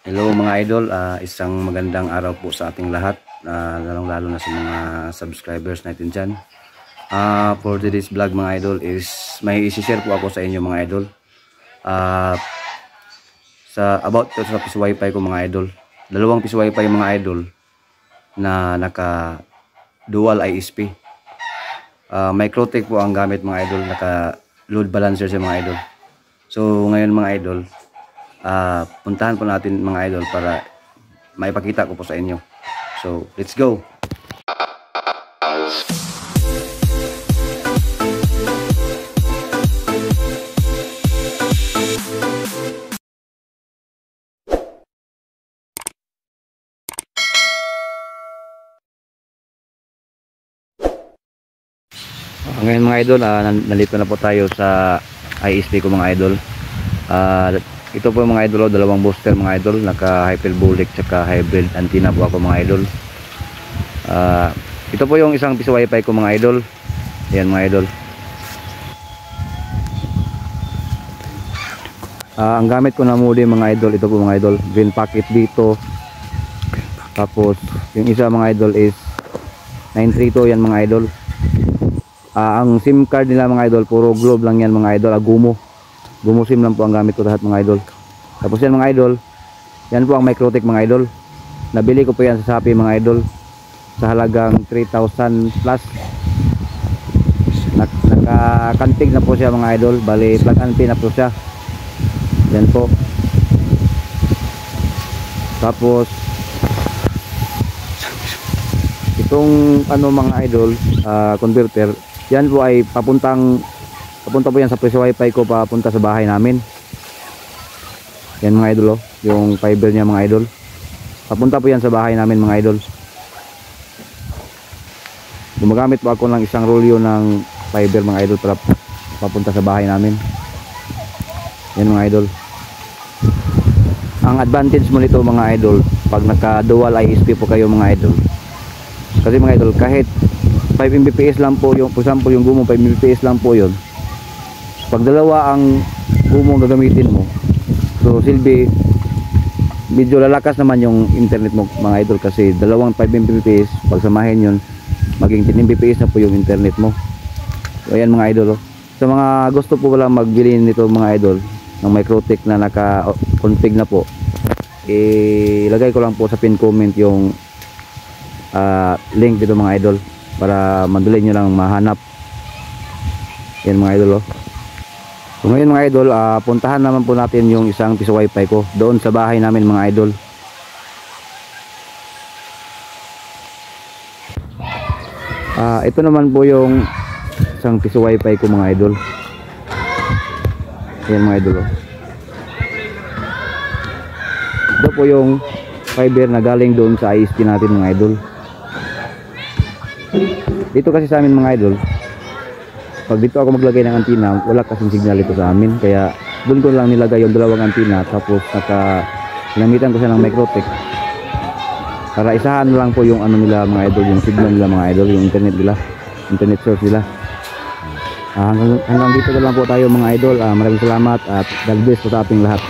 Hello mga idol, isang magandang araw po sa ating lahat, lalong-lalo na sa mga subscribers natin dyan. For today's vlog mga idol is may isi-share po ako sa inyo mga idol. About sa piso wifi ko mga idol. Dalawang piso wifi mga idol na naka dual ISP. Microtech po ang gamit mga idol, naka load balancer siya mga idol. So ngayon mga idol, puntahan po natin mga idol para maipakita ko po sa inyo. So let's go. Ngayon mga idol, nalito na po tayo sa ISP ko mga idol. Ito po mga idol, dalawang booster mga idol, naka hyperbolic tsaka hybrid antenna po ako mga idol. Ito po yung isang piso wifi ko mga idol. Ayan mga idol. Ang gamit ko na modem mga idol, ito po mga idol, green packet dito. Tapos yung isa mga idol is 932, yan mga idol. Ang SIM card nila mga idol, puro Globe lang yan mga idol, Gumo SIM lang po ang gamit ko lahat mga idol. Tapos yan mga idol, yan po ang Microtech mga idol. Nabili ko po yan sa Shopee mga idol sa halagang 3,000 plus. Nakakantig na po siya mga idol, bali plug and play na po siya. Yan po. Tapos itong ano mga idol, converter, yan po ay papunta po yan sa piso wifi ko, papunta sa bahay namin. Yan mga idol, yung fiber niya mga idol, papunta po yan sa bahay namin mga idol. Gumagamit po ako ng isang rolyo ng fiber mga idol para papunta sa bahay namin. Yan mga idol. Ang advantage mo nito mga idol, pag naka dual ISP po kayo mga idol, kasi mga idol, kahit 5 Mbps lang po yung, for example yung Gumo 5 Mbps lang po yun, pag dalawa ang Gumo gagamitin mo, so silbi medyo lalakas naman yung internet mo mga idol, kasi dalawang 5 Mbps pag samahin yun, maging 10 Mbps na po yung internet mo. So ayan mga idol, sa mga gusto po pala magbili nito mga idol ng Microtech na naka config na po, ilagay ko lang po sa pin comment yung link dito mga idol, para madali nyo lang mahanap. Yan mga idol. So ngayon mga idol, puntahan naman po natin yung isang piso wifi ko doon sa bahay namin mga idol. Ito naman po yung isang piso wifi ko mga idol. Yan mga idol. Ito po yung fiber na galing doon sa ISP natin mga idol. Dito kasi sa amin mga idol, pag dito ako maglagay ng antenna, wala kasing signal ito sa amin, kaya doon ko lang nilagay yung dalawang antenna. Tapos ginamitan ko siya ng Microtech para isahan lang po yung ano nila mga idol, yung signal nila mga idol, yung internet nila, internet source nila. Hanggang dito na lang po tayo mga idol. Maraming salamat at God bless po sa ating lahat.